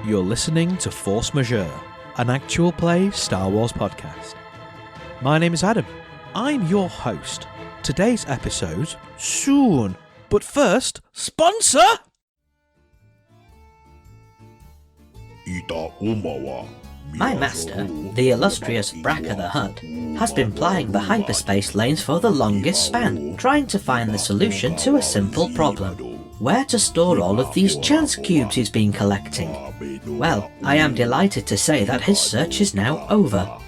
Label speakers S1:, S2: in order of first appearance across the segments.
S1: You're listening to Force Majeure, an actual play Star Wars podcast. My name is Adam. I'm your host. Today's episode, soon. But first, sponsor!
S2: My master, the illustrious Bracca the Hutt, has been plying the hyperspace lanes for the longest span, trying to find the solution to a simple problem. Where to store all of these chance cubes he's been collecting? Well, I am delighted to say that his search is now over.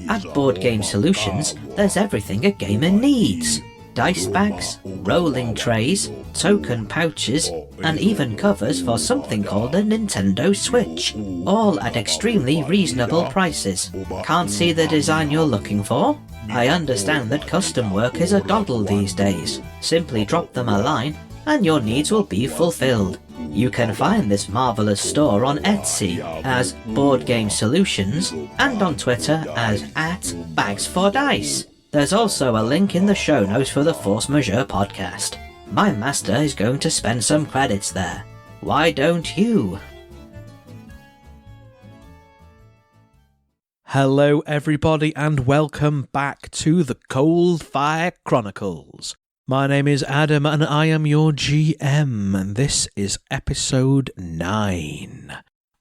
S2: At Board Game Solutions, there's everything a gamer needs. Dice bags, rolling trays, token pouches, and even covers for something called a Nintendo Switch, all at extremely reasonable prices. Can't see the design you're looking for? I understand that custom work is a doddle these days. Simply drop them a line, and your needs will be fulfilled. You can find this marvellous store on Etsy as Board Game Solutions and on Twitter as @BagsForDice. There's also a link in the show notes for the Force Majeure podcast. My master is going to spend some credits there. Why don't you?
S1: Hello everybody and welcome back to the Coldfire Chronicles. My name is Adam and I am your GM, and this is episode 9.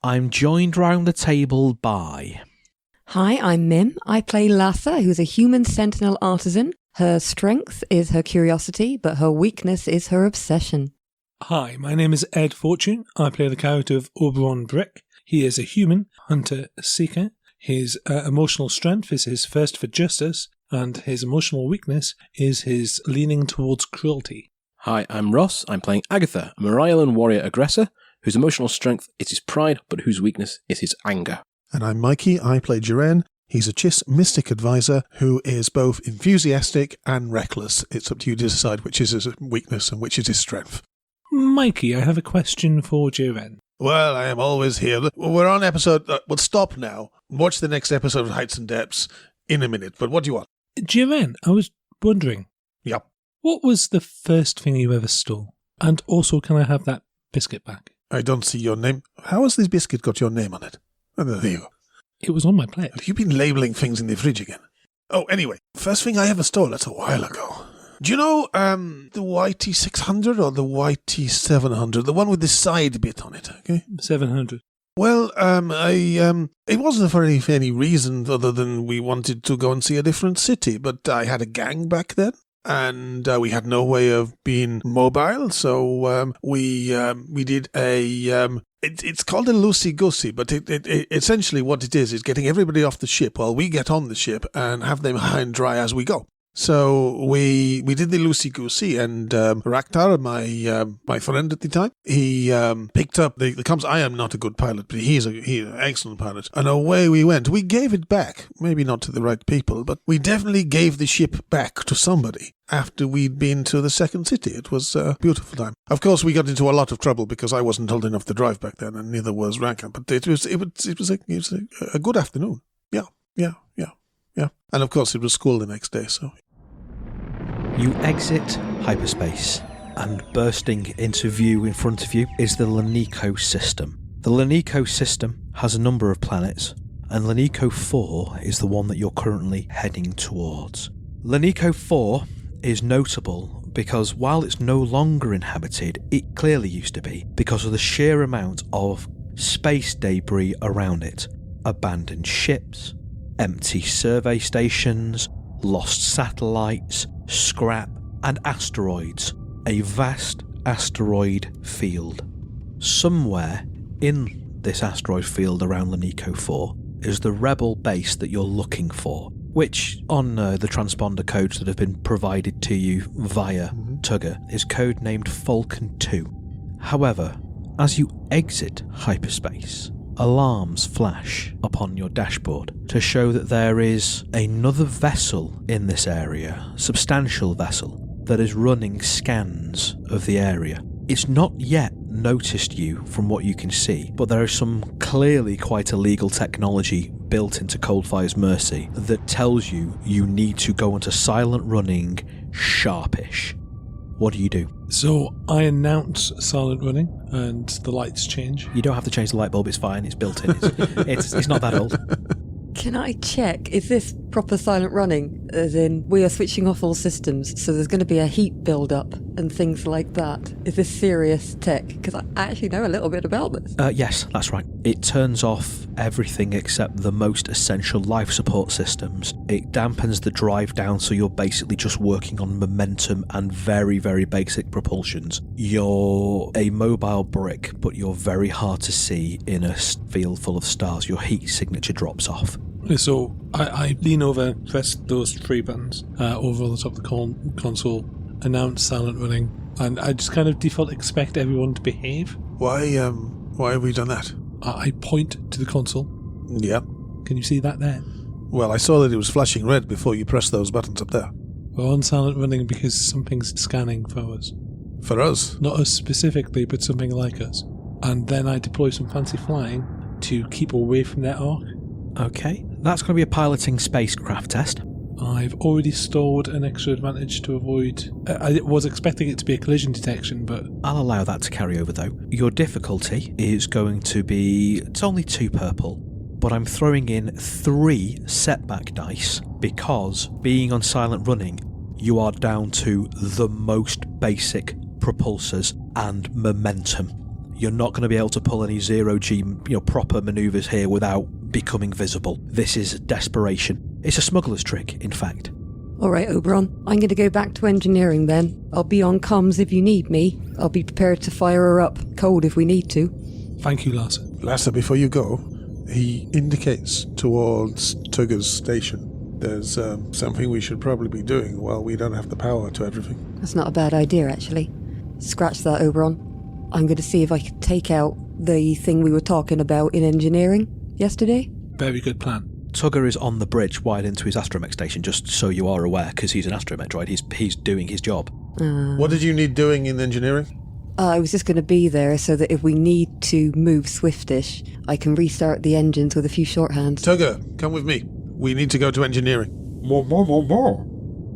S1: I'm joined round the table by...
S3: Hi, I'm Mim. I play Latha, who's a human sentinel artisan. Her strength is her curiosity, but her weakness is her obsession.
S4: Hi, my name is Ed Fortune. I play the character of Oberon Brick. He is a human hunter-seeker. His emotional strength is his thirst for justice, and his emotional weakness is his leaning towards cruelty.
S5: Hi, I'm Ross. I'm playing Agatha, a Morailan warrior aggressor, whose emotional strength is his pride, but whose weakness is his anger.
S6: And I'm Mikey. I play Jiren. He's a Chiss mystic advisor who is both enthusiastic and reckless. It's up to you to decide which is his weakness and which is his strength.
S4: Mikey, I have a question for Jiren.
S6: Well, I am always here. We're on episode... we'll stop now. Watch the next episode of Heights and Depths in a minute. But what do you want?
S4: Jiren, I was wondering.
S6: Yep.
S4: What was the first thing you ever stole? And also, can I have that biscuit back?
S6: I don't see your name. How has this biscuit got your name on it? Oh, there you go.
S4: It was on my plate.
S6: Have you been labelling things in the fridge again? Oh, anyway. First thing I ever stole, that's a while ago. Do you know the YT600 or the YT700? The one with the side bit on it, okay?
S4: 700.
S6: Well, it wasn't for any reason other than we wanted to go and see a different city, but I had a gang back then, and we had no way of being mobile, so we did a... It's called a loosey-goosey, but it essentially what it is getting everybody off the ship while we get on the ship and have them high and dry as we go. So we did the loosey-goosey, and Raktar, my friend at the time, he picked up the comms. I am not a good pilot, but he's an excellent pilot. And away we went. We gave it back, maybe not to the right people, but we definitely gave the ship back to somebody after we'd been to the second city. It was a beautiful time. Of course, we got into a lot of trouble because I wasn't old enough to drive back then, and neither was Raktar. But it was a good afternoon. Yeah. And of course, it was school the next day, so...
S1: You exit hyperspace, and bursting into view in front of you is the Lanico system. The Lanico system has a number of planets, and Lanico 4 is the one that you're currently heading towards. Lanico 4 is notable because while it's no longer inhabited, it clearly used to be because of the sheer amount of space debris around it. Abandoned ships, empty survey stations, lost satellites, scrap, and asteroids. A vast asteroid field. Somewhere in this asteroid field around Lanico 4 is the rebel base that you're looking for, which on the transponder codes that have been provided to you via Tugger is codenamed Falcon 2. However, as you exit hyperspace, alarms flash upon your dashboard to show that there is another vessel in this area, substantial vessel, that is running scans of the area. It's not yet noticed you from what you can see, but there is some clearly quite illegal technology built into Coldfire's Mercy that tells you need to go into silent running sharpish. What do you do?
S4: So I announce silent running, and the lights change.
S1: You don't have to change the light bulb, it's fine, it's built in. It's not that old.
S3: Can I check? Is this proper silent running? As in, we are switching off all systems, so there's going to be a heat build-up and things like that. Is this serious tech? Because I actually know a little bit about this.
S1: Yes, that's right. It turns off everything except the most essential life support systems. It dampens the drive down, so you're basically just working on momentum and very, very basic propulsions. You're a mobile brick, but you're very hard to see in a field full of stars. Your heat signature drops off.
S4: So I lean over, press those 3 buttons over on the top of the console, announce silent running, and I just kind of default expect everyone to behave.
S6: Why have we done that?
S4: I point to the console.
S6: Yeah.
S4: Can you see that there?
S6: Well, I saw that it was flashing red before you pressed those buttons up there.
S4: We're on silent running because something's scanning for us.
S6: For us?
S4: Not us specifically, but something like us. And then I deploy some fancy flying to keep away from their arc.
S1: Okay, that's going to be a piloting spacecraft test.
S4: I've already stored an extra advantage to avoid... I was expecting it to be a collision detection, but...
S1: I'll allow that to carry over, though. Your difficulty is going to be... It's only 2 purple, but I'm throwing in 3 setback dice because, being on silent running, you are down to the most basic propulsors and momentum. You're not going to be able to pull any 0G, proper manoeuvres here without becoming visible. This is desperation. It's a smuggler's trick, in fact.
S3: All right, Oberon. I'm going to go back to engineering then. I'll be on comms if you need me. I'll be prepared to fire her up cold if we need to.
S4: Thank you, Larsa.
S6: Larsa, before you go, he indicates towards Tugger's station. There's something we should probably be doing while we don't have the power to everything.
S3: That's not a bad idea, actually. Scratch that, Oberon. I'm going to see if I can take out the thing we were talking about in engineering yesterday.
S4: Very good plan.
S1: Tugger is on the bridge wired into his astromech station, just so you are aware, because he's an astromech droid. He's doing his job.
S6: What did you need doing in engineering?
S3: I was just going to be there so that if we need to move swiftish, I can restart the engines with a few shorthands.
S6: Tugger, come with me. We need to go to engineering.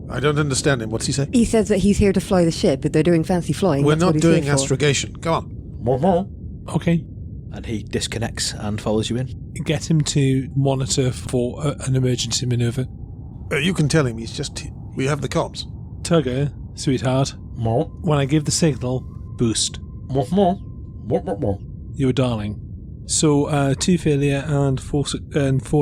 S6: I don't understand him. What's he say?
S3: He says that he's here to fly the ship, but they're doing fancy flying.
S6: We're
S3: That's what
S6: not
S3: he's
S6: doing
S3: here for.
S6: astrogation. Come on.
S4: Okay.
S1: And he disconnects and follows you in.
S4: Get him to monitor for an emergency maneuver.
S6: You can tell him. We have the comms.
S4: Tugger, sweetheart, when I give the signal, boost. You're a darling. So, 2 failure and 4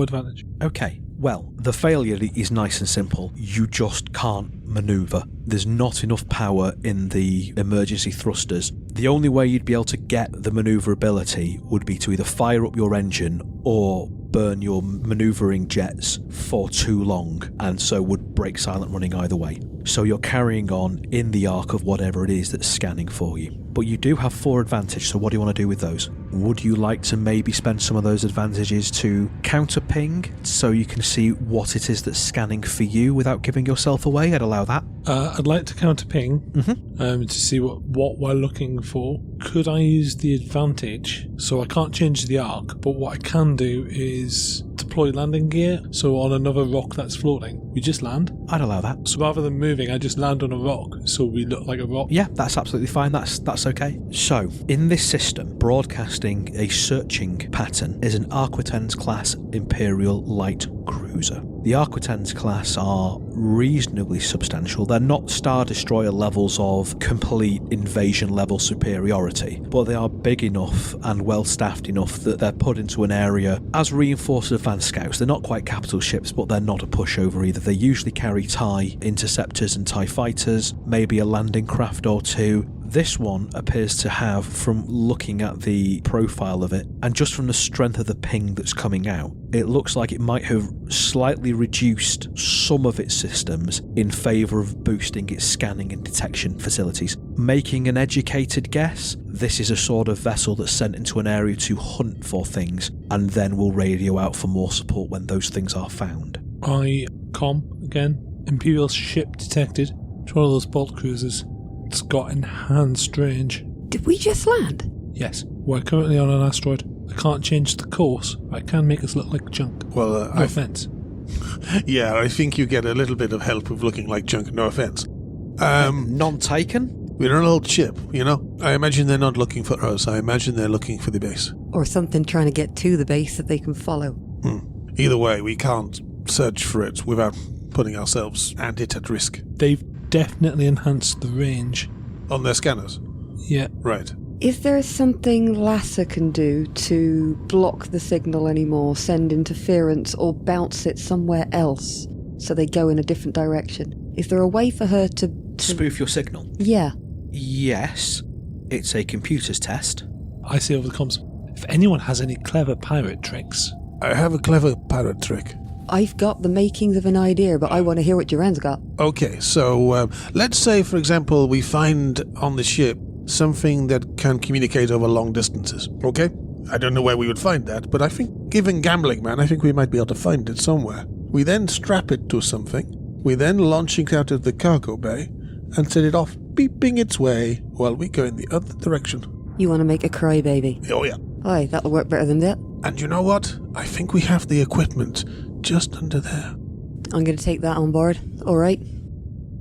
S4: advantage.
S1: Okay, well, the failure is nice and simple. You just can't manoeuvre. There's not enough power in the emergency thrusters. The only way you'd be able to get the manoeuvrability would be to either fire up your engine or burn your manoeuvring jets for too long, and so would break silent running either way. So you're carrying on in the arc of whatever it is that's scanning for you. But you do have 4 advantage, so what do you want to do with those? Would you like to maybe spend some of those advantages to counter ping, so you can see what it is that's scanning for you without giving yourself away? I'd allow that.
S4: I'd like to counter ping to see what we're looking for. Could I use the advantage? So I can't change the arc, but what I can do is deploy landing gear. So on another rock that's floating, we just land.
S1: I'd allow that.
S4: So rather than moving, I just land on a rock, so we look like a rock.
S1: Yeah, that's absolutely fine. That's okay. So, in this system, broadcasting a searching pattern is an Arquitens class Imperial light cruiser. The Arquitens class are reasonably substantial. They're not Star Destroyer levels of complete invasion level superiority, but they are big enough and well staffed enough that they're put into an area as reinforced advanced scouts. They're not quite capital ships, but they're not a pushover either. They usually carry TIE interceptors and TIE fighters, maybe a landing craft or 2. This one appears to have, from looking at the profile of it, and just from the strength of the ping that's coming out, it looks like it might have slightly reduced some of its systems in favour of boosting its scanning and detection facilities. Making an educated guess, this is a sort of vessel that's sent into an area to hunt for things, and then will radio out for more support when those things are found.
S4: I again. Imperial ship detected. It's one of those bolt cruisers. It's got enhanced range.
S3: Did we just land?
S4: Yes, we're currently on an asteroid. I can't change the course, but I can make us look like junk.
S6: Well,
S4: no offence.
S6: Yeah, I think you get a little bit of help with looking like junk, no offence.
S1: None taken?
S6: We're an old ship, you know? I imagine they're not looking for us. I imagine they're looking for the base.
S3: Or something trying to get to the base that they can follow.
S6: Either way, we can't search for it without putting ourselves and it at risk.
S4: They've definitely enhanced the range.
S6: On their scanners?
S4: Yeah.
S6: Right.
S3: Is there something Lasser can do to block the signal anymore, send interference, or bounce it somewhere else so they go in a different direction? Is there a way for her to...
S1: Spoof your signal?
S3: Yeah.
S1: Yes. It's a computer's test.
S4: I say over the comms, if anyone has any clever pirate tricks...
S6: I have a clever pirate trick.
S3: I've got the makings of an idea, but I want to hear what Duran's got.
S6: Okay, so let's say, for example, we find on the ship something that can communicate over long distances, okay? I don't know where we would find that, but I think, given Gambling Man, I think we might be able to find it somewhere. We then strap it to something. We then launch it out of the cargo bay and set it off beeping its way while we go in the other direction.
S3: You want to make a crybaby?
S6: Oh, yeah.
S3: Aye, that'll work better than that.
S6: And you know what? I think we have the equipment just under there.
S3: I'm going to take that on board. All right.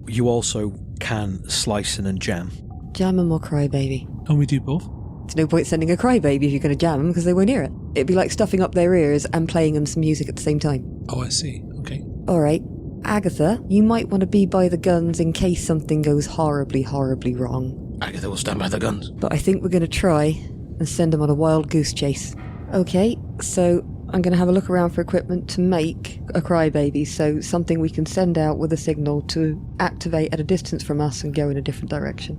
S1: You also can slice in and jam.
S3: Jam 'em or crybaby?
S4: And we do both.
S3: There's no point sending a crybaby if you're going to jam them because they won't hear it. It'd be like stuffing up their ears and playing them some music at the same time.
S4: Oh, I see. Okay.
S3: All right. Agatha, you might want to be by the guns in case something goes horribly, horribly wrong.
S5: Agatha will stand by the guns.
S3: But I think we're going to try and send them on a wild goose chase. Okay, so I'm going to have a look around for equipment to make a crybaby, so something we can send out with a signal to activate at a distance from us and go in a different direction.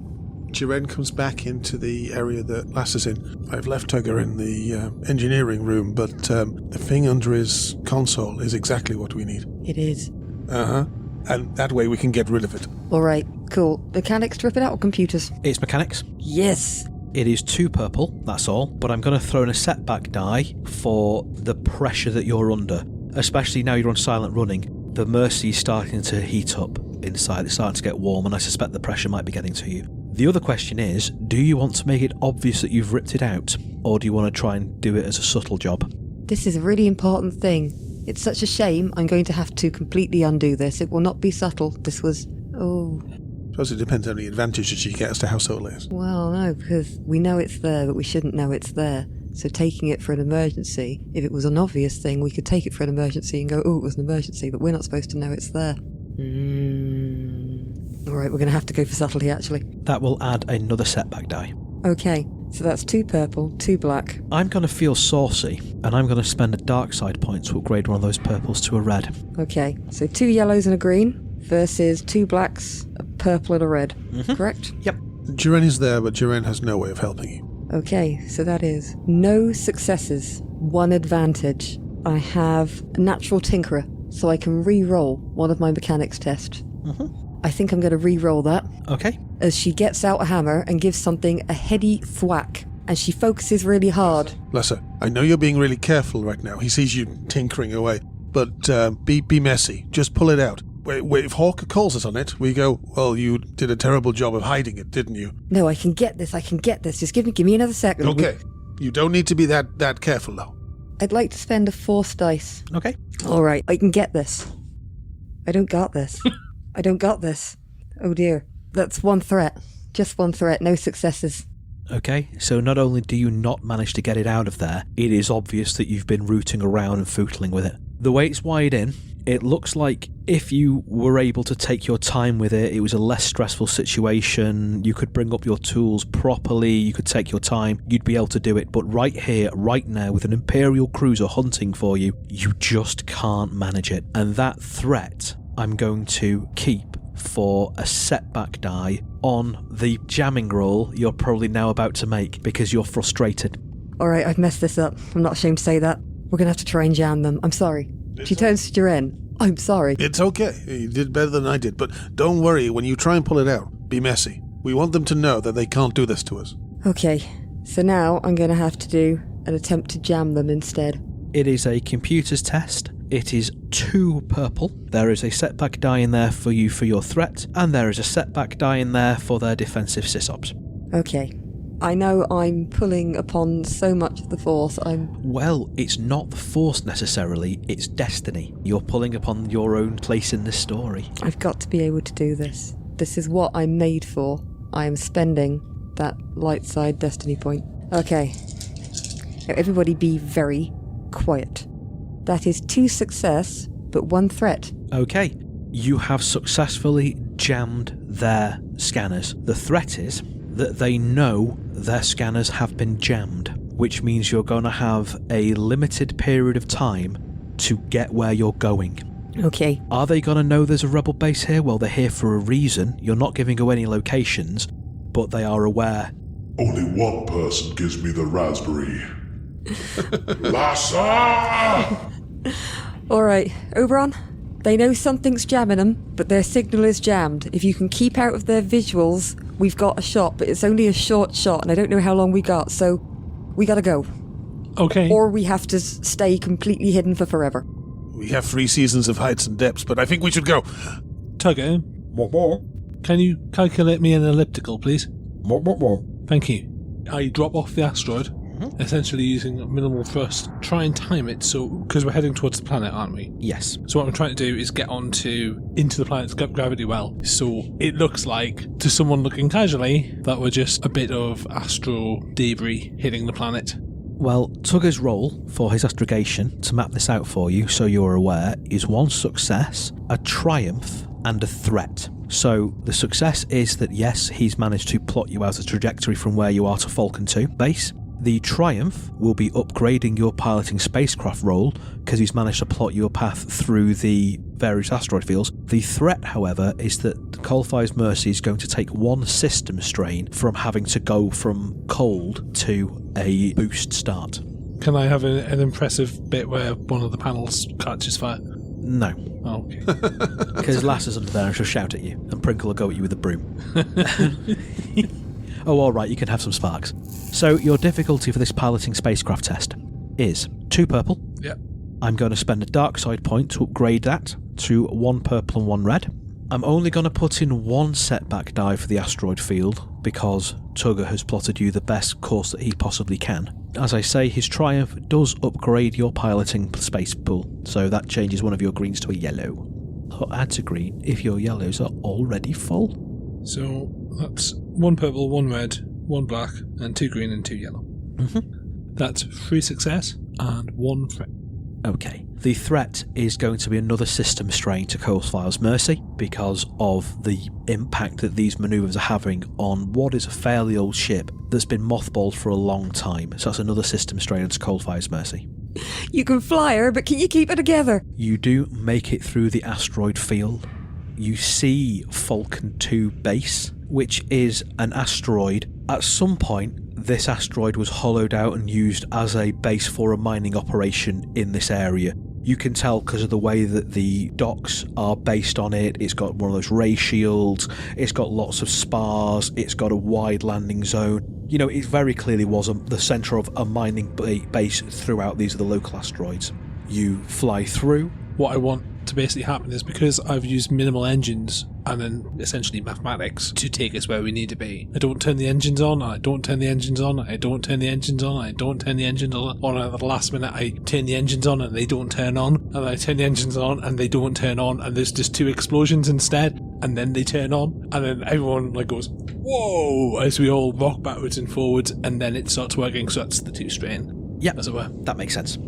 S6: Jiren comes back into the area that Lasser's in. I've left Tugger in the engineering room, but the thing under his console is exactly what we need.
S3: It is.
S6: Uh-huh. And that way we can get rid of it.
S3: All right, cool. Mechanics, strip it out, or computers?
S1: It's mechanics.
S3: Yes!
S1: It is 2 purple, that's all, but I'm going to throw in a setback die for the pressure that you're under, especially now you're on silent running. The Mercy's starting to heat up inside, it's starting to get warm, and I suspect the pressure might be getting to you. The other question is, do you want to make it obvious that you've ripped it out, or do you want to try and do it as a subtle job?
S3: This is a really important thing. It's such a shame I'm going to have to completely undo this. It will not be subtle. This was... oh...
S6: I suppose it depends on the advantages she gets to household layers.
S3: Well, no, because we know it's there, but we shouldn't know it's there. So taking it for an emergency, if it was an obvious thing, we could take it for an emergency and go, oh, it was an emergency, but we're not supposed to know it's there. Alright, we're going to have to go for subtlety, actually.
S1: That will add another setback die.
S3: Okay, so that's 2 purple, 2 black.
S1: I'm going to feel saucy, and I'm going to spend a dark side point to upgrade one of those purples to a red.
S3: Okay, so 2 yellows and a green versus 2 blacks, a purple and a red. Correct?
S1: Yep.
S6: Jiren is there, but Jiren has no way of helping you.
S3: Okay, so that is no successes, 1 advantage. I have a natural tinkerer, so I can re-roll one of my mechanics tests. I think I'm going to re-roll that.
S1: Okay.
S3: As she gets out a hammer and gives something a heady thwack, and she focuses really hard.
S6: Lesser, I know you're being really careful right now. He sees you tinkering away. But be messy. Just pull it out. If Hawker calls us on it, we go, well, you did a terrible job of hiding it, didn't you?
S3: No, I can get this. Just give me another second.
S6: Okay. You don't need to be that careful, though.
S3: I'd like to spend a force dice.
S1: Okay.
S3: All right, I can get this. I don't got this. I don't got this. Oh dear. That's 1 threat. Just 1 threat, no successes.
S1: Okay, so not only do you not manage to get it out of there, it is obvious that you've been rooting around and footling with it. The way it's wired in, it looks like if you were able to take your time with it, it was a less stressful situation, you could bring up your tools properly, you could take your time, you'd be able to do it. But right here, right now, with an Imperial cruiser hunting for you, you just can't manage it. And that threat, I'm going to keep for a setback die on the jamming roll you're probably now about to make because you're frustrated.
S3: All right, I've messed this up. I'm not ashamed to say that. We're going to have to try and jam them. I'm sorry. She turns to Jiren. I'm sorry.
S6: It's okay. You did better than I did. But don't worry, when you try and pull it out, be messy. We want them to know that they can't do this to us.
S3: Okay, so now I'm going to have to do an attempt to jam them instead.
S1: It is a computer's test. It is 2 purple. There is a setback die in there for you for your threat, and there is a setback die in there for their defensive sysops.
S3: Okay. I know I'm pulling upon so much of the Force,
S1: Well, it's not the Force necessarily, it's destiny. You're pulling upon your own place in this story.
S3: I've got to be able to do this. This is what I'm made for. I am spending that light side destiny point. Okay. Now everybody be very quiet. That is 2 success, but 1 threat.
S1: Okay. You have successfully jammed their scanners. The threat is that they know their scanners have been jammed, which means you're going to have a limited period of time to get where you're going.
S3: Okay.
S1: Are they going to know there's a rebel base here? Well, they're here for a reason. You're not giving away any locations, but they are aware.
S7: Only one person gives me the raspberry. Lassa!
S3: Alright, Oberon. They know something's jamming them, but their signal is jammed. If you can keep out of their visuals, we've got a shot, but it's only a short shot, and I don't know how long we got, so we gotta go.
S4: Okay.
S3: Or we have to stay completely hidden for forever.
S6: We have 3 seasons of heights and depths, but I think we should go.
S4: Tugger, can you calculate me an elliptical, please? Thank you. I drop off the asteroid, essentially using minimal thrust. Try and time it, so because we're heading towards the planet, aren't we?
S1: Yes.
S4: So what I'm trying to do is get into the planet's gravity well, so it looks like, to someone looking casually, that we're just a bit of astro debris hitting the planet.
S1: Well, Tugger's role for his astrogation, to map this out for you so you're aware, is 1 success, a triumph, and a threat. So the success is that yes, he's managed to plot you out a trajectory from where you are to Falcon 2 base. The triumph will be upgrading your piloting spacecraft role because he's managed to plot you a path through the various asteroid fields. The threat, however, is that Coldfire's Mercy is going to take 1 system strain from having to go from cold to a boost start.
S4: Can I have an impressive bit where one of the panels catches fire?
S1: No,
S4: Oh, okay.
S1: because Lasser's under there and she'll shout at you, and Prinkle will go at you with a broom. Oh, alright, you can have some sparks. So your difficulty for this piloting spacecraft test is 2 purple.
S4: Yep.
S1: I'm going to spend a dark side point to upgrade that to 1 purple and 1 red. I'm only going to put in 1 setback die for the asteroid field because Tugger has plotted you the best course that he possibly can. As I say, his triumph does upgrade your piloting space pool, so that changes one of your greens to a yellow. Or adds a green if your yellows are already full.
S4: So that's 1 purple, 1 red, 1 black, and 2 green and 2 yellow. That's 3 success and 1 threat.
S1: Okay. The threat is going to be another system strain to Coldfire's Mercy because of the impact that these manoeuvres are having on what is a fairly old ship that's been mothballed for a long time. So that's another system strain to Coldfire's Mercy.
S3: You can fly her, but can you keep her together?
S1: You do make it through the asteroid field. You see Falcon 2 base, which is an asteroid. At some point, this asteroid was hollowed out and used as a base for a mining operation in this area. You can tell because of the way that the docks are based on it. It's got one of those ray shields, it's got lots of spars, it's got a wide landing zone. You know, it very clearly was the centre of a mining base throughout these are the local asteroids. You fly through.
S4: What I want to basically happen is, because I've used minimal engines and then essentially mathematics to take us where we need to be, I don't turn the engines on, I don't turn the engines on, I don't turn the engines on, I don't turn the engines on, at the last minute I turn the engines on and they don't turn on, and I turn the engines on and they don't turn on, and there's just 2 explosions instead, and then they turn on, and then everyone like goes, whoa, as we all rock backwards and forwards, and then it starts working. So that's the 2 strain.
S1: Yeah,
S4: as it were.
S1: That makes sense.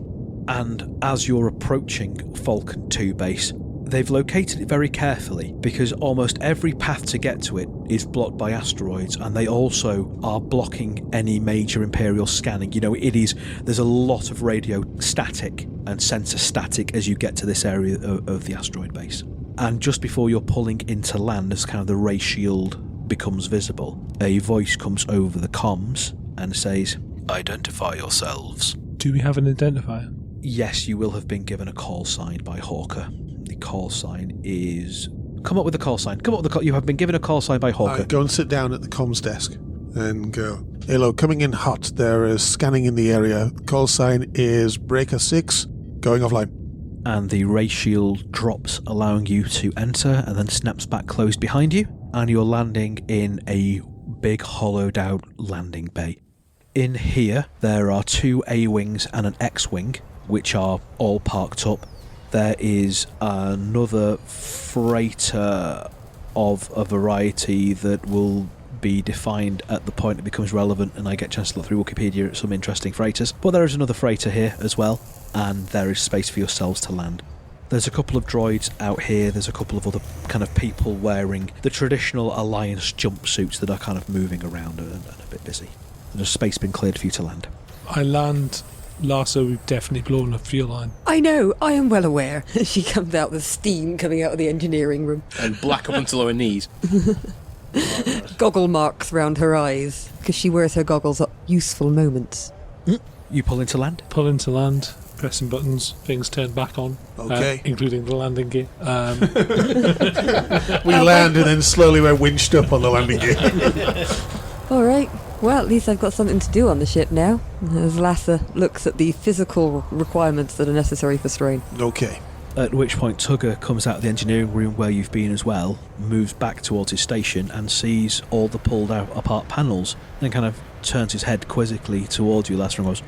S1: And as you're approaching Falcon 2 base, they've located it very carefully because almost every path to get to it is blocked by asteroids, and they also are blocking any major Imperial scanning. You know, there's a lot of radio static and sensor static as you get to this area of the asteroid base. And just before you're pulling into land, as kind of the ray shield becomes visible, a voice comes over the comms and says, "Identify yourselves."
S4: Do we have an identifier?
S1: Yes, you will have been given a call sign by Hawker. The call sign is... Come up with the call sign. You have been given a call sign by Hawker.
S6: Go and sit down at the comms desk and go, "Hello, coming in hot. There is scanning in the area. Call sign is Breaker 6, going offline."
S1: And the ray shield drops, allowing you to enter, and then snaps back closed behind you, and you're landing in a big hollowed out landing bay. In here, there are 2 A-wings and an X-wing, which are all parked up. There is another freighter of a variety that will be defined at the point it becomes relevant and I get a chance to look through Wikipedia at some interesting freighters. But there is another freighter here as well, and there is space for yourselves to land. There's a couple of droids out here, there's a couple of other kind of people wearing the traditional Alliance jumpsuits that are kind of moving around and a bit busy. There's space been cleared for you to land.
S4: I land. Lasso, we've definitely blown a fuel line.
S3: I know, I am well aware. She comes out with steam coming out of the engineering room.
S5: And black up until her knees.
S3: Goggle marks round her eyes, because she wears her goggles at useful moments.
S1: You pull into land?
S4: Pull into land, pressing buttons, things turn back on.
S6: Okay.
S4: Including the landing gear.
S6: We land and then slowly we're winched up on the landing gear.
S3: Alright, well at least I've got something to do on the ship now, as Lassa looks at the physical requirements that are necessary for strain.
S6: Okay.
S1: At which point Tugger comes out of the engineering room where you've been as well, moves back towards his station and sees all the pulled out apart panels, then kind of turns his head quizzically towards you, Lassa, and goes,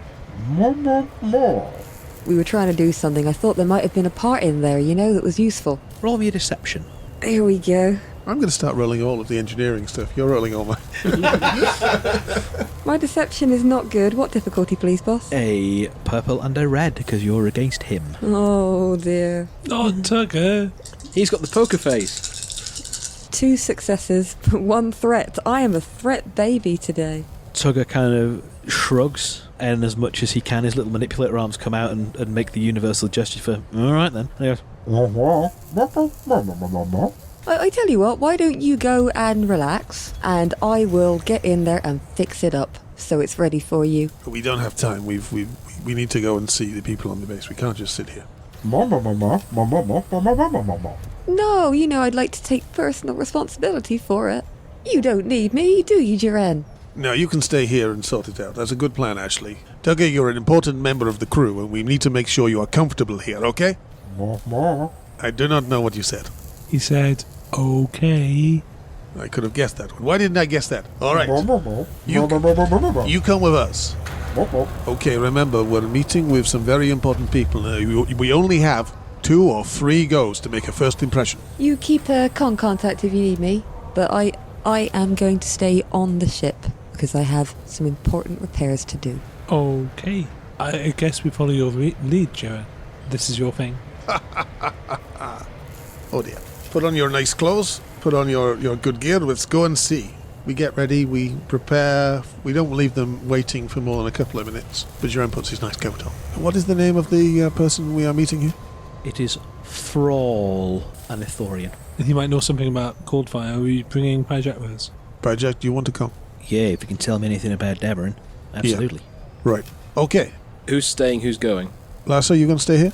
S3: We were trying to do something. I thought there might have been a part in there, that was useful.
S1: roll me a deception.
S3: There we go.
S6: I'm going to start rolling all of the engineering stuff. You're rolling all my...
S3: My deception is not good. What difficulty, please, boss?
S1: A purple and a red, because you're against him.
S3: Oh, dear.
S4: Oh, Tugger!
S5: He's got the poker face.
S3: 2 successes, but 1 threat. I am a threat baby today.
S1: Tugger kind of shrugs, and as much as he can, his little manipulator arms come out and make the universal gesture for, alright then. And he goes,
S3: I tell you what, why don't you go and relax, and I will get in there and fix it up so it's ready for you.
S6: We don't have time. We need to go and see the people on the base. We can't just sit here.
S3: No, I'd like to take personal responsibility for it. You don't need me, do you, Jiren?
S6: No, you can stay here and sort it out. That's a good plan, Ashley. Tugger, you're an important member of the crew, and we need to make sure you are comfortable here, okay? I do not know what you said.
S4: He said, okay.
S6: I could have guessed that one. Why didn't I guess that? All right. You come with us. Okay, remember, we're meeting with some very important people. We only have 2 or 3 goes to make a first impression.
S3: You keep contact if you need me, but I am going to stay on the ship because I have some important repairs to do.
S4: Okay. I guess we follow your lead, Jared. This is your thing.
S6: Oh dear. Put on your nice clothes. Put on your good gear. Let's go and see. We get ready. We prepare. We don't leave them waiting for more than a couple of minutes. But Jerome puts his nice coat on. What is the name of the person we are meeting here?
S1: it is Thrall, an Ithorian.
S4: You might know something about Coldfire. Are we bringing Pyjac with us?
S6: Pyjac, do you want to come?
S1: Yeah, if you can tell me anything about Deverin. Absolutely.
S6: Yeah. Right. Okay.
S5: Who's staying, who's going?
S6: Lasso, you going to stay here?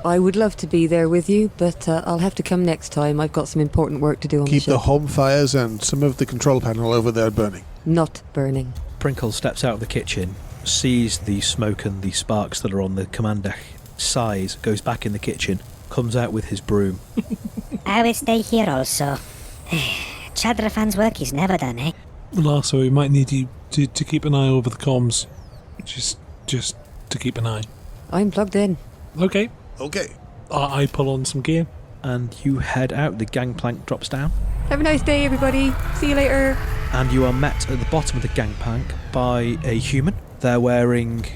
S3: I would love to be there with you, but I'll have to come next time. I've got some important work to do on the
S6: Keep
S3: ship.
S6: the home fires and some of the control panel over there burning.
S3: Not burning.
S1: Prinkle steps out of the kitchen, sees the smoke and the sparks that are on the command deck, sighs, goes back in the kitchen, comes out with his broom.
S8: I will stay here also. Chadrafan's work is never done, eh?
S4: Also, we might need you to keep an eye over the comms. Just to keep an eye.
S3: I'm plugged in.
S4: Okay.
S6: Okay.
S4: I pull on some gear.
S1: And you head out. The gangplank drops down.
S3: Have a nice day, everybody. See you later.
S1: And you are met at the bottom of the gangplank by a human. They're wearing,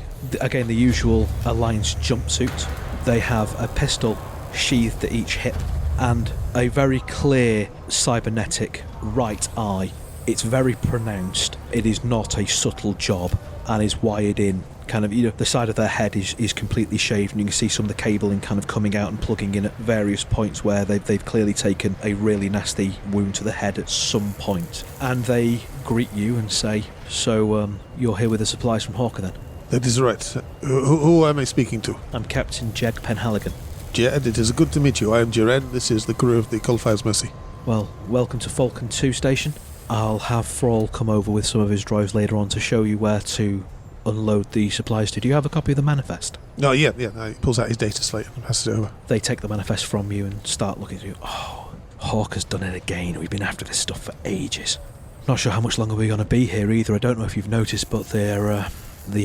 S1: again, the usual Alliance jumpsuit. They have a pistol sheathed at each hip and a very clear cybernetic right eye. It's very pronounced. It is not a subtle job and is wired in. Kind of, the side of their head is completely shaved, and you can see some of the cabling kind of coming out and plugging in at various points where they've clearly taken a really nasty wound to the head at some point. And they greet you and say, "So, you're here with the supplies from Hawker then?"
S6: That is right. Who am I speaking to?
S1: I'm Captain Jeg Penhaligon.
S6: Jed, it is good to meet you. I am Jared. This is the crew of the Coldfire's Mercy.
S1: Well, welcome to Falcon 2 station. I'll have Thrall come over with some of his droids later on to show you where to unload the supplies to. Do you have a copy of the manifest?
S6: No, yeah. He pulls out his data slate and passes it over.
S1: They take the manifest from you and start looking through. Oh, Hawker's done it again. We've been after this stuff for ages. Not sure how much longer we're going to be here either. I don't know if you've noticed, but the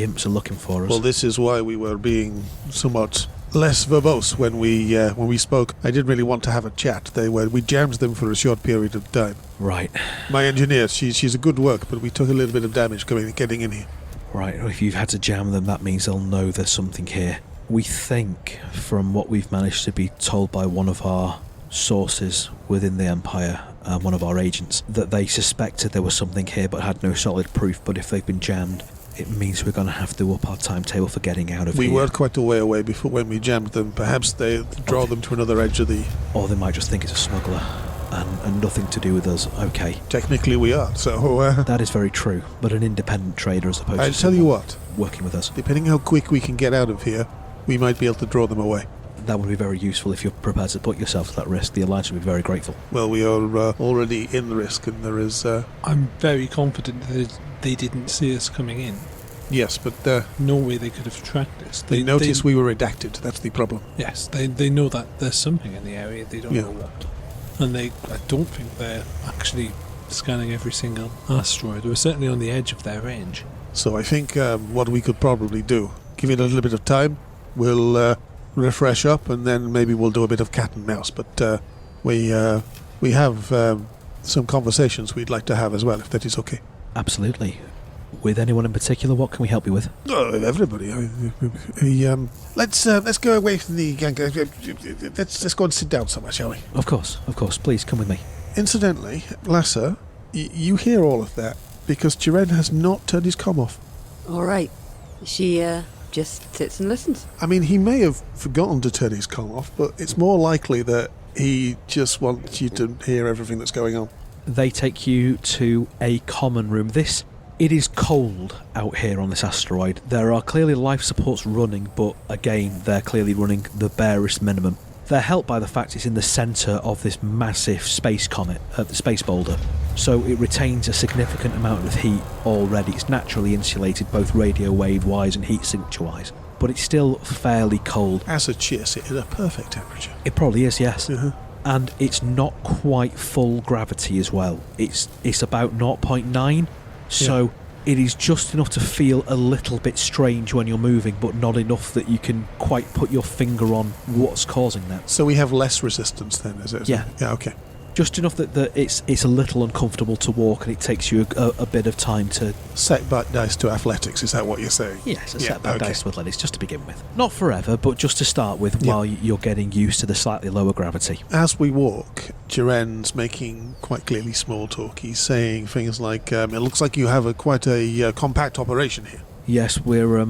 S1: imps are looking for us.
S6: Well, this is why we were being somewhat less verbose when we spoke. I didn't really want to have a chat. We jammed them for a short period of time.
S1: Right.
S6: My engineer, she's a good work, but we took a little bit of damage getting in here.
S1: Right, if you've had to jam them, that means they'll know there's something here. We think, from what we've managed to be told by one of our sources within the Empire, one of our agents, that they suspected there was something here but had no solid proof. But if they've been jammed, it means we're going to have to up our timetable for getting out of here.
S6: We were quite a way away before when we jammed them. Perhaps they draw them to another edge of the...
S1: Or they might just think it's a smuggler and nothing to do with us. Okay.
S6: Technically we are, so...
S1: That is very true, but an independent trader as opposed to...
S6: I'll tell you what.
S1: Working with us.
S6: Depending how quick we can get out of here, we might be able to draw them away.
S1: That would be very useful if you're prepared to put yourself to that risk. The Alliance would be very grateful.
S6: Well, we are already in the risk, and there is...
S4: I'm very confident that they didn't see us coming in.
S6: Yes, but...
S4: no way they could have tracked us.
S6: They noticed we were redacted. That's the problem.
S4: Yes, they know that there's something in the area. They don't know what. And I don't think they're actually scanning every single asteroid. We're certainly on the edge of their range.
S6: So I think what we could probably do, give it a little bit of time, we'll refresh up, and then maybe we'll do a bit of cat and mouse. But we have some conversations we'd like to have as well, if that is okay.
S1: Absolutely. With anyone in particular, what can we help you with?
S6: Everybody. Let's go away from the gang. Let's go and sit down somewhere, shall we?
S1: Of course. Please, come with me.
S6: Incidentally, Lasser, you hear all of that because Jiren has not turned his comm off.
S3: All right. She just sits and listens.
S6: I mean, he may have forgotten to turn his comm off, but it's more likely that he just wants you to hear everything that's going on.
S1: They take you to a common room. It is cold out here on this asteroid. There are clearly life supports running, but again, they're clearly running the barest minimum. They're helped by the fact it's in the centre of this massive space comet, the space boulder, so it retains a significant amount of heat already. It's naturally insulated both radio wave-wise and heat signature-wise, but it's still fairly cold.
S6: As a chase, it is a perfect temperature.
S1: It probably is, yes.
S6: Uh-huh.
S1: And it's not quite full gravity as well. It's about 0.9. So it is just enough to feel a little bit strange when you're moving, but not enough that you can quite put your finger on what's causing that.
S6: So we have less resistance then, is it?
S1: Yeah.
S6: Yeah, okay.
S1: Just enough that it's a little uncomfortable to walk, and it takes you a bit of time to...
S6: Set back dice to athletics, is that what you're saying?
S1: Yes, set back dice to athletics, just to begin with. Not forever, but just to start with while you're getting used to the slightly lower gravity.
S6: As we walk, Jiren's making quite clearly small talk. He's saying things like, it looks like you have quite a compact operation here.
S1: Yes, we're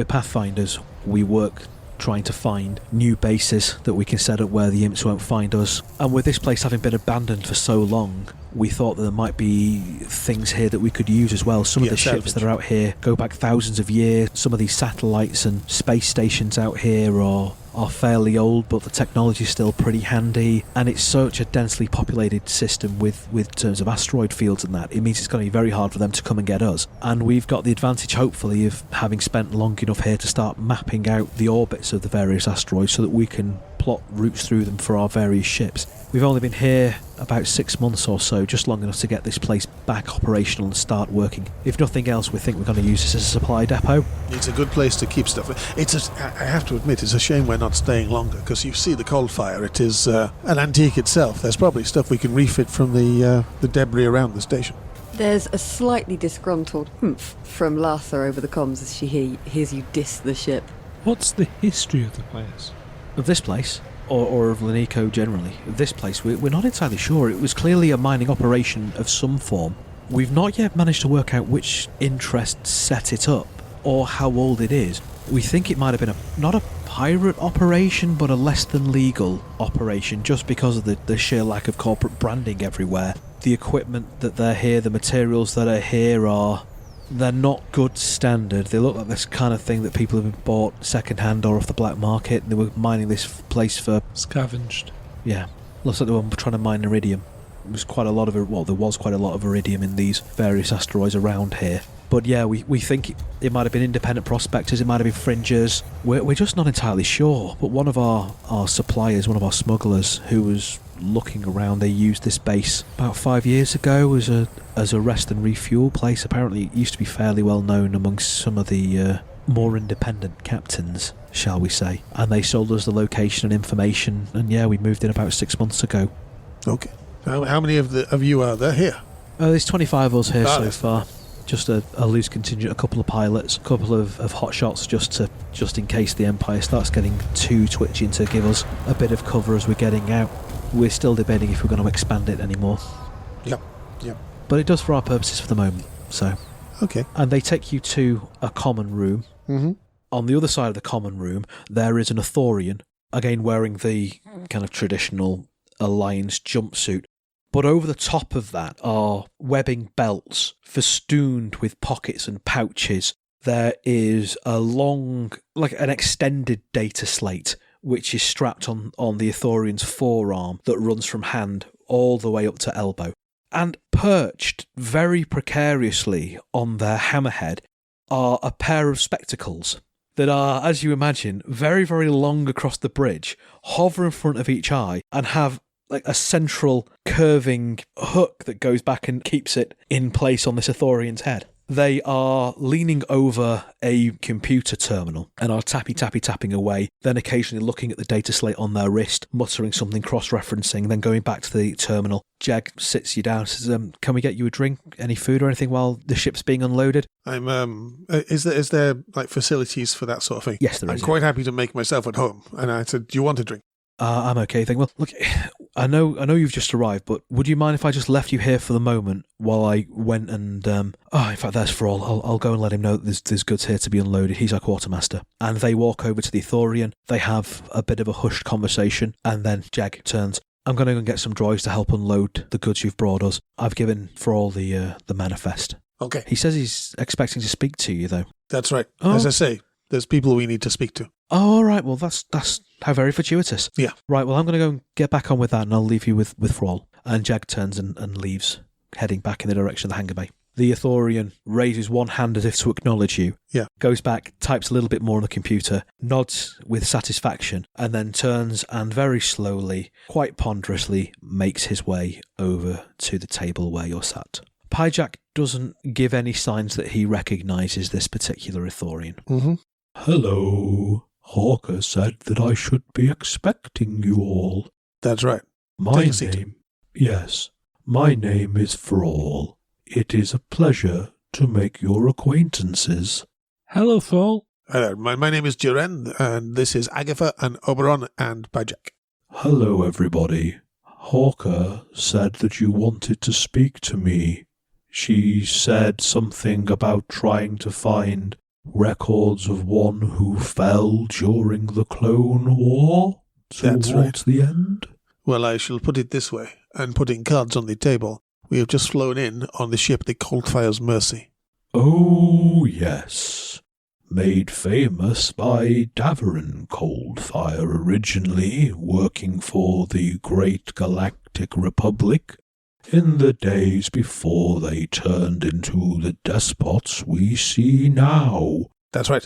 S1: Pathfinders. We work trying to find new bases that we can set up where the imps won't find us. And with this place having been abandoned for so long, we thought that there might be things here that we could use as well. Some of the ships that are out here go back thousands of years. Some of these satellites and space stations out here are fairly old, but the technology is still pretty handy, and it's such a densely populated system with terms of asteroid fields and that. It means it's going to be very hard for them to come and get us, and we've got the advantage, hopefully, of having spent long enough here to start mapping out the orbits of the various asteroids so that we can plot routes through them for our various ships. We've only been here about 6 months or so, just long enough to get this place back operational and start working. If nothing else, we think we're going to use this as a supply depot.
S6: It's a good place to keep stuff. I have to admit, it's a shame we're not staying longer, because you see the Coldfire, it is an antique itself. There's probably stuff we can refit from the debris around the station.
S3: There's a slightly disgruntled humph from Latha over the comms as she hears you diss the ship.
S4: What's the history of the place?
S1: Of this place? Or of Lanico generally. This place, we're not entirely sure. It was clearly a mining operation of some form. We've not yet managed to work out which interest set it up, or how old it is. We think it might have been not a pirate operation, but a less than legal operation, just because of the sheer lack of corporate branding everywhere. The equipment that they're here, the materials that are here they're not good standard. They look like this kind of thing that people have bought second-hand or off the black market. They were mining this place for...
S4: Scavenged.
S1: Yeah. Looks like they were trying to mine iridium. There was quite a lot of iridium in these various asteroids around here. But yeah, we think it might have been independent prospectors, it might have been fringers. We're just not entirely sure. But one of our suppliers, one of our smugglers, who was looking around, they used this base about 5 years ago as a rest and refuel place. Apparently it used to be fairly well known amongst some of the more independent captains shall we say. And they sold us the location and information, and yeah, we moved in about 6 months ago.
S6: Okay. How many of you are there here?
S1: There's 25 of us here so
S6: that's-
S1: far. Just a loose contingent, a couple of pilots, a couple of hotshots just in case the Empire starts getting too twitchy to give us a bit of cover as we're getting out. We're still debating if we're going to expand it anymore.
S6: Yep.
S1: But it does for our purposes for the moment, so.
S6: Okay.
S1: And they take you to a common room.
S6: Mm-hmm.
S1: On the other side of the common room, there is an Ithorian, again wearing the kind of traditional Alliance jumpsuit. But over the top of that are webbing belts festooned with pockets and pouches. There is a long, like an extended data slate, which is strapped on the Ithorian's forearm that runs from hand all the way up to elbow. And perched very precariously on their hammerhead are a pair of spectacles that are, as you imagine, very, very long across the bridge, hover in front of each eye, and have like a central curving hook that goes back and keeps it in place on this Ithorian's head. They are leaning over a computer terminal and are tapping away, then occasionally looking at the data slate on their wrist, muttering something cross-referencing, then going back to the terminal. Jag sits you down and says, can we get you a drink, any food or anything while the ship's being unloaded?
S6: Is there like facilities for that sort of thing?
S1: Yes, there
S6: I'm
S1: is.
S6: quite happy to make myself at home. And I said, do you want a drink?
S1: I'm okay. Well, look, I know you've just arrived, but would you mind if I just left you here for the moment while I went and in fact, there's Thrall. I'll go and let him know that there's goods here to be unloaded. He's our quartermaster. And they walk over to the Ithorian. They have a bit of a hushed conversation, and then Jag turns. I'm going to go and get some droids to help unload the goods you've brought us. I've given Thrall the manifest.
S6: Okay.
S1: He says he's expecting to speak to you, though.
S6: That's right.
S1: Oh.
S6: As I say, there's people we need to speak to.
S1: Oh, all right. Well, that's how very fortuitous.
S6: Yeah.
S1: Right. Well, I'm going to go and get back on with that, and I'll leave you with Thrall. And Jag turns and leaves, heading back in the direction of the hangar bay. The Ithorian raises one hand as if to acknowledge you.
S6: Yeah.
S1: Goes back, types a little bit more on the computer, nods with satisfaction, and then turns and very slowly, quite ponderously, makes his way over to the table where you're sat. Pyjak doesn't give any signs that he recognises this particular Ithorian.
S6: Mm-hmm.
S7: Hello. Hawker said that I should be expecting you all.
S6: That's right.
S7: My
S6: Take a seat.
S7: name... Yes, my name is Thrall. It is a pleasure to make your acquaintances.
S4: Hello, Thrall.
S6: Hello, my name is Jiren, and this is Agatha and Oberon and Pyjak.
S7: Hello, everybody. Hawker said that you wanted to speak to me. She said something about trying to find records of one who fell during the Clone War
S6: That's
S7: towards the end.
S6: Well, I shall put it this way, and putting cards on the table, we have just flown in on the ship the Coldfire's Mercy.
S7: Oh, yes. Made famous by Daverin Coldfire originally, working for the Great Galactic Republic in the days before they turned into the despots we see now.
S6: That's right.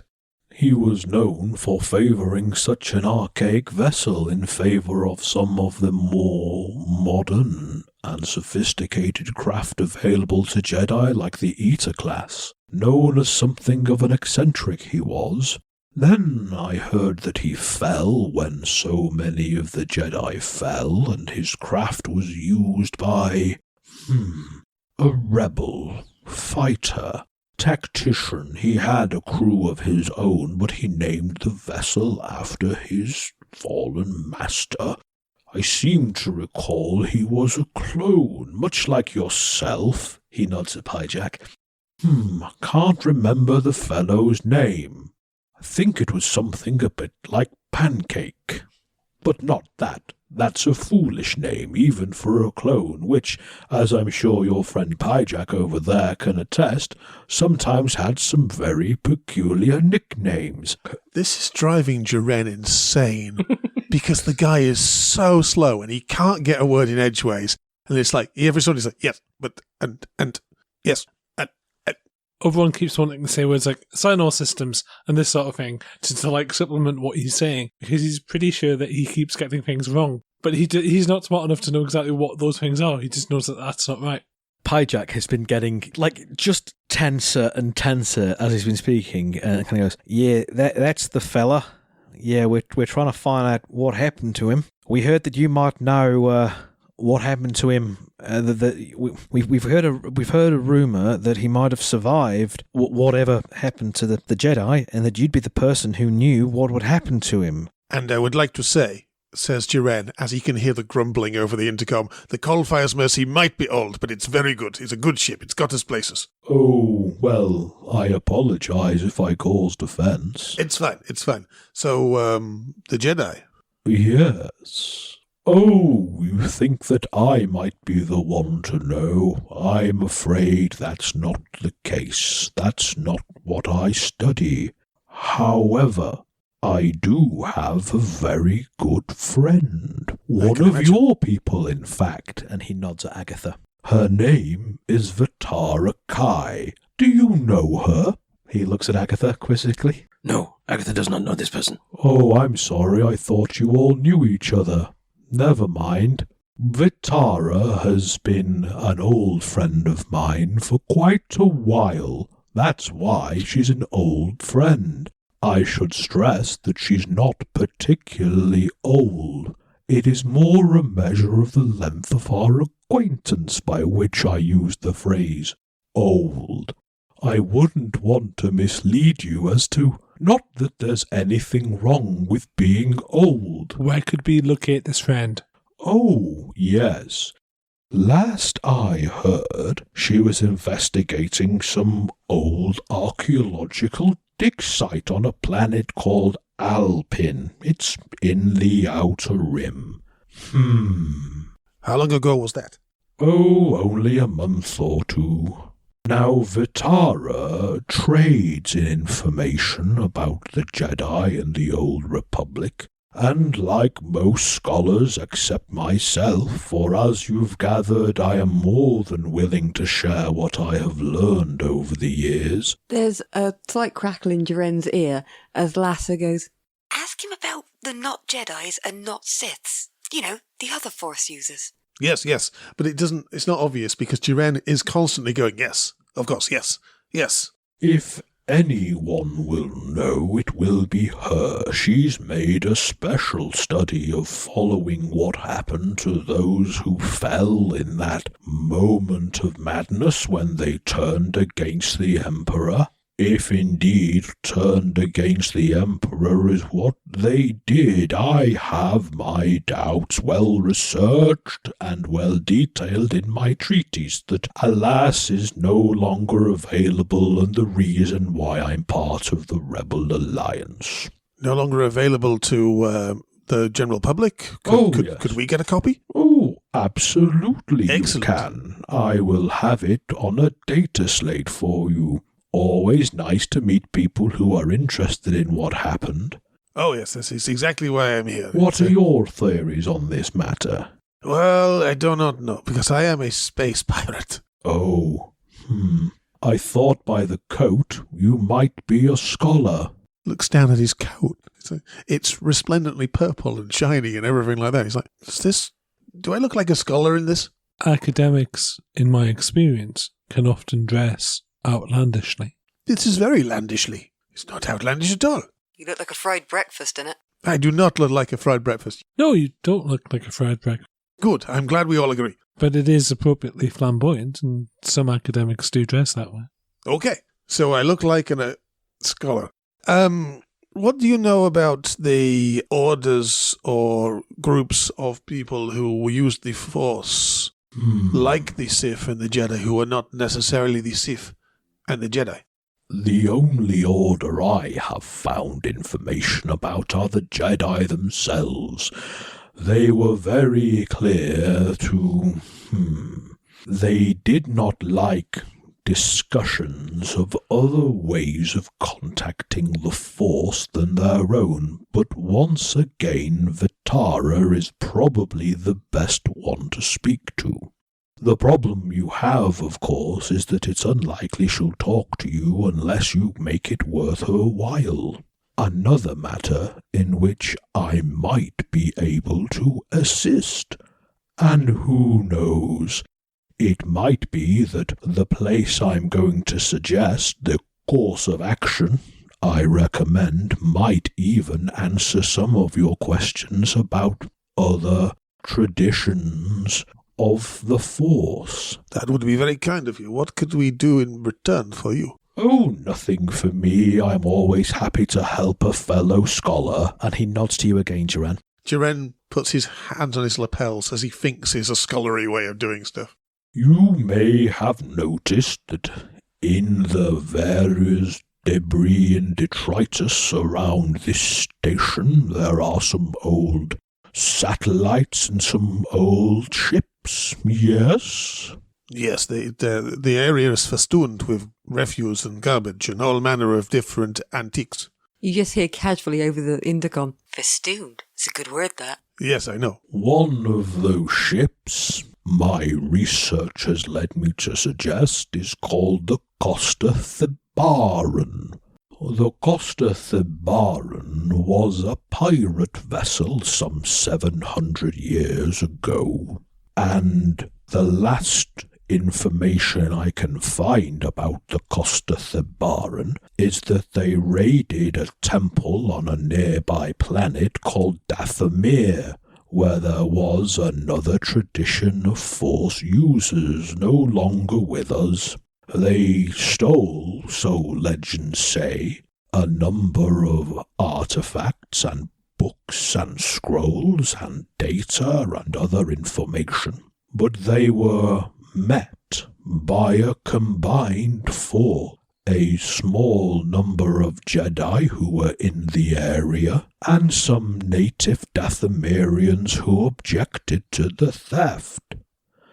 S7: He was known for favouring such an archaic vessel in favour of some of the more modern and sophisticated craft available to Jedi like the Eta class. Known as something of an eccentric he was. Then I heard that he fell when so many of the Jedi fell, and his craft was used by, a rebel, fighter, tactician. He had a crew of his own, but he named the vessel after his fallen master. I seem to recall he was a clone, much like yourself. He nods at Pyjak. I can't remember the fellow's name. I think it was something a bit like Pancake. But not that. That's a foolish name, even for a clone, which, as I'm sure your friend Pyjak over there can attest, sometimes had some very peculiar nicknames.
S6: This is driving Jiren insane, because the guy is so slow and he can't get a word in edgeways. And it's like, every sort is like, yes, but, and, yes.
S4: Everyone keeps wanting to say words like sign all systems and this sort of thing to like supplement what he's saying, because he's pretty sure that he keeps getting things wrong. But he's not smart enough to know exactly what those things are. He just knows that that's not right.
S1: Pyjak has been getting just tenser and tenser as he's been speaking, and kind of goes, "Yeah, that's the fella. Yeah, we're trying to find out what happened to him. We heard that you might know what happened to him. We've heard a rumor that he might have survived whatever happened to the Jedi, and that you'd be the person who knew what would happen to him.
S6: And I would like to say, says Jiren, as he can hear the grumbling over the intercom, the Coldfire's Mercy might be old, but it's very good. It's a good ship. It's got its places.
S7: Oh, well, I apologize if I caused offense.
S6: It's fine. So, the Jedi?
S7: Yes. Oh, you think that I might be the one to know? I'm afraid that's not the case. That's not what I study. However, I do have a very good friend. One of your people, in fact.
S1: And he nods at Agatha.
S7: Her name is Vitara Kai. Do you know her?
S1: He looks at Agatha quizzically.
S5: No, Agatha does not know this person.
S7: Oh, I'm sorry. I thought you all knew each other. Never mind. Vitara has been an old friend of mine for quite a while. That's why she's an old friend. I should stress that she's not particularly old. It is more a measure of the length of our acquaintance by which I use the phrase old. I wouldn't want to mislead you as to not that there's anything wrong with being old.
S4: Where could we locate this friend?
S7: Oh, yes. Last I heard, she was investigating some old archaeological dig site on a planet called Alpin. It's in the Outer Rim.
S6: How long ago was that?
S7: Oh, only a month or two. Now, Vitara trades in information about the Jedi and the Old Republic, and like most scholars except myself, for as you've gathered, I am more than willing to share what I have learned over the years.
S3: There's a slight crackle in Jiren's ear as Lasser goes, "Ask him about the not Jedis and not Siths. You know, the other Force users."
S6: Yes, but it's not obvious because Jiren is constantly going, yes, of course, yes.
S7: If anyone will know, it will be her. She's made a special study of following what happened to those who fell in that moment of madness when they turned against the Emperor. If indeed turned against the Emperor is what they did, I have my doubts, well researched and well detailed in my treatise, that alas is no longer available, and the reason why I'm part of the Rebel Alliance.
S6: No longer available to the general public?
S7: Yes.
S6: Could we get a copy?
S7: Oh, absolutely.
S6: Excellent.
S7: You can. I will have it on a data slate for you. Always nice to meet people who are interested in what happened.
S6: Oh, yes, this is exactly why I'm here.
S7: What are your theories on this matter?
S6: Well, I do not know, because I am a space pirate.
S7: Oh, I thought by the coat you might be a scholar.
S6: Looks down at his coat. It's resplendently purple and shiny and everything like that. He's like, do I look like a scholar in this?
S4: Academics, in my experience, can often dress outlandishly.
S6: This is very landishly. It's not outlandish at all.
S3: You look like a fried breakfast in it.
S6: I do not look like a fried breakfast.
S4: No, you don't look like a fried breakfast.
S6: Good, I'm glad we all agree.
S4: But it is appropriately flamboyant, and some academics do dress that way.
S6: Okay, so I look like a scholar. What do you know about the orders or groups of people who use the Force, like the Sith and the Jedi, who are not necessarily the Sith and the Jedi?
S7: The only order I have found information about are the Jedi themselves. They were very clear to... They did not like discussions of other ways of contacting the Force than their own, but once again Vitara is probably the best one to speak to. The problem you have, of course, is that it's unlikely she'll talk to you unless you make it worth her while. Another matter in which I might be able to assist. And who knows, it might be that the place I'm going to suggest, the course of action, I recommend might even answer some of your questions about other traditions of the Force.
S6: That would be very kind of you. What could we do in return for you?
S7: Oh, nothing for me. I'm always happy to help a fellow scholar.
S1: And he nods to you again, Jiren.
S6: Jiren puts his hands on his lapels as he thinks is a scholarly way of doing stuff.
S7: You may have noticed that in the various debris and detritus around this station, there are some old satellites and some old ships, yes?
S6: Yes, the area is festooned with refuse and garbage and all manner of different antiques.
S3: You just hear casually over the intercom. Festooned. It's a good word, that.
S6: Yes, I know.
S7: One of those ships, my research has led me to suggest, is called the Costa Thebaran. The Costa Thebaran was a pirate vessel some 700 years ago, and the last information I can find about the Costa Thebaran is that they raided a temple on a nearby planet called Dathomir, where there was another tradition of Force users no longer with us. They stole, so legends say, a number of artifacts and books and scrolls and data and other information, but they were met by a combined force, a small number of Jedi who were in the area, and some native Dathomirians who objected to the theft.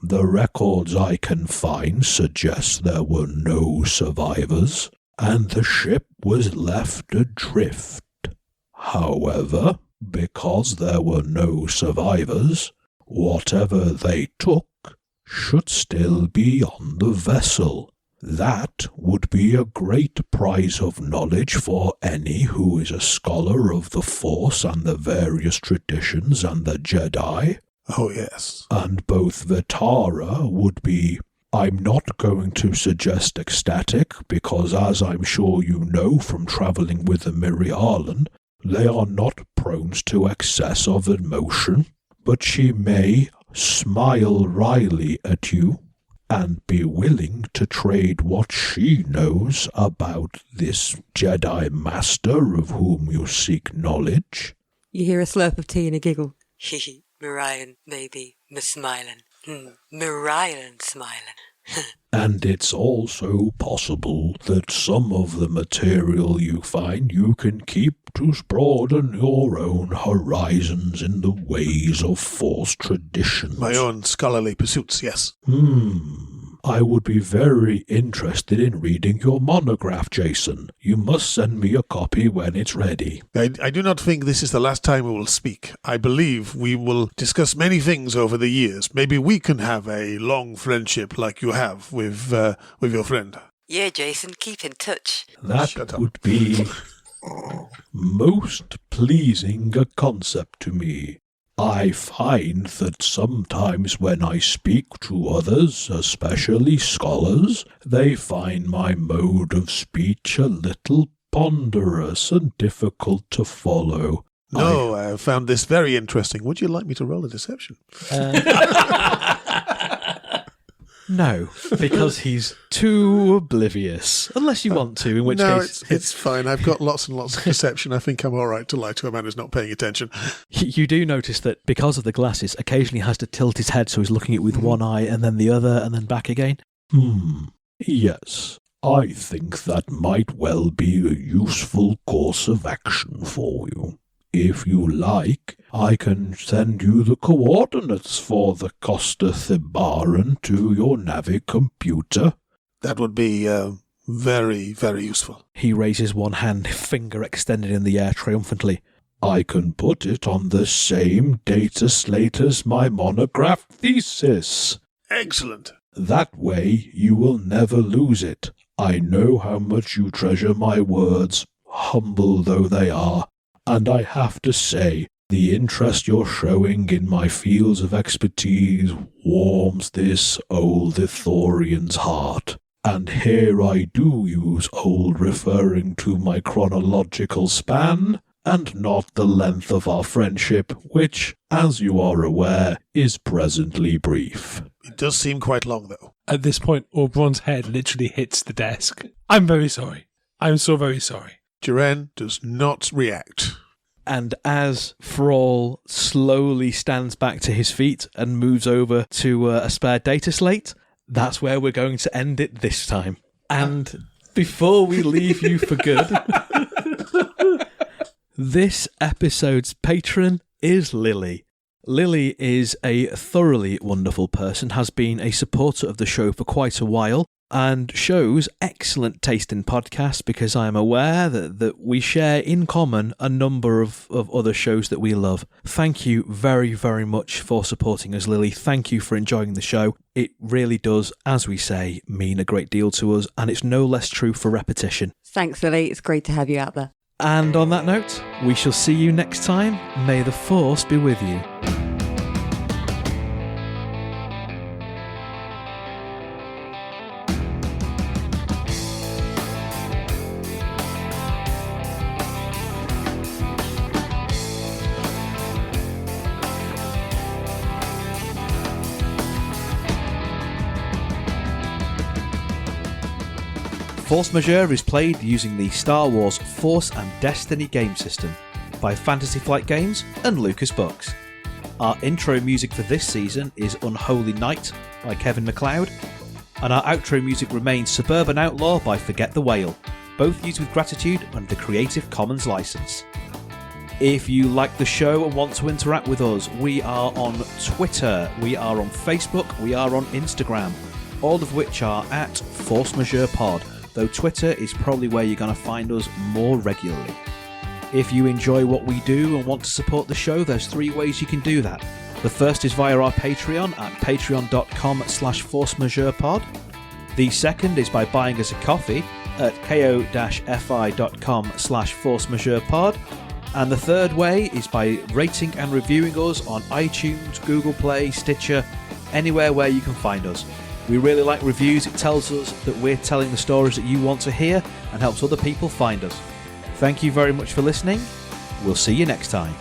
S7: The records I can find suggest there were no survivors, and the ship was left adrift. However, because there were no survivors, whatever they took should still be on the vessel. That would be a great prize of knowledge for any who is a scholar of the Force and the various traditions and the Jedi.
S6: Oh, yes.
S7: And both Vitara would be, I'm not going to suggest ecstatic, because as I'm sure you know from travelling with the Mirialan, they are not prone to excess of emotion, but she may smile wryly at you and be willing to trade what she knows about this Jedi Master of whom you seek knowledge.
S3: You hear a slurp of tea and a giggle. Hee Mirian, maybe, smiling. Mirian smiling.
S7: And it's also possible that some of the material you find you can keep to broaden your own horizons in the ways of Force traditions.
S6: My own scholarly pursuits, yes.
S7: I would be very interested in reading your monograph, Jason. You must send me a copy when it's ready.
S6: I do not think this is the last time we will speak. I believe we will discuss many things over the years. Maybe we can have a long friendship like you have with your friend.
S3: Yeah, Jason, keep in touch.
S7: That would be most pleasing a concept to me. I find that sometimes when I speak to others, especially scholars, they find my mode of speech a little ponderous and difficult to follow.
S6: No, I found this very interesting. Would you like me to roll a deception?
S1: No, because he's too oblivious. Unless you want to, in which case...
S6: it's fine. I've got lots and lots of perception. I think I'm all right to lie to a man who's not paying attention.
S1: You do notice that because of the glasses, occasionally he has to tilt his head so he's looking at it with one eye and then the other and then back again.
S7: Yes, I think that might well be a useful course of action for you. If you like, I can send you the coordinates for the Costa Thebaran to your Navi computer.
S6: That would be very, very useful.
S1: He raises one hand, finger extended in the air triumphantly.
S7: I can put it on the same data slate as my monograph thesis.
S6: Excellent.
S7: That way you will never lose it. I know how much you treasure my words, humble though they are. And I have to say, the interest you're showing in my fields of expertise warms this old Ithorian's heart. And here I do use old referring to my chronological span, and not the length of our friendship, which, as you are aware, is presently brief.
S6: It does seem quite long, though.
S4: At this point, Oberon's head literally hits the desk. I'm very sorry. I'm so very sorry.
S6: Jiren does not react.
S1: And as Thrall slowly stands back to his feet and moves over to a spare data slate, that's where we're going to end it this time. And before we leave you for good, this episode's patron is Lily. Lily is a thoroughly wonderful person, has been a supporter of the show for quite a while, and shows excellent taste in podcasts because I am aware that we share in common a number of other shows that we love. Thank you very, very much for supporting us, Lily. Thank you for enjoying the show. It really does, as we say, mean a great deal to us, and it's no less true for repetition.
S3: Thanks, Lily. It's great to have you out there.
S1: And on that note, we shall see you next time. May the Force be with you. Force Majeure is played using the Star Wars Force and Destiny game system by Fantasy Flight Games and Lucas Books. Our intro music for this season is Unholy Night by Kevin MacLeod, and our outro music remains Suburban Outlaw by Forget the Whale, both used with gratitude under the Creative Commons license. If you like the show and want to interact with us, we are on Twitter, we are on Facebook, we are on Instagram, all of which are at Force Majeure Pod, though Twitter is probably where you're going to find us more regularly. If you enjoy what we do and want to support the show, there's 3 ways you can do that. The first is via our Patreon at patreon.com/forcemajeurepod. The second is by buying us a coffee at ko-fi.com/forcemajeurepod. And the third way is by rating and reviewing us on iTunes, Google Play, Stitcher, anywhere where you can find us. We really like reviews. It tells us that we're telling the stories that you want to hear and helps other people find us. Thank you very much for listening. We'll see you next time.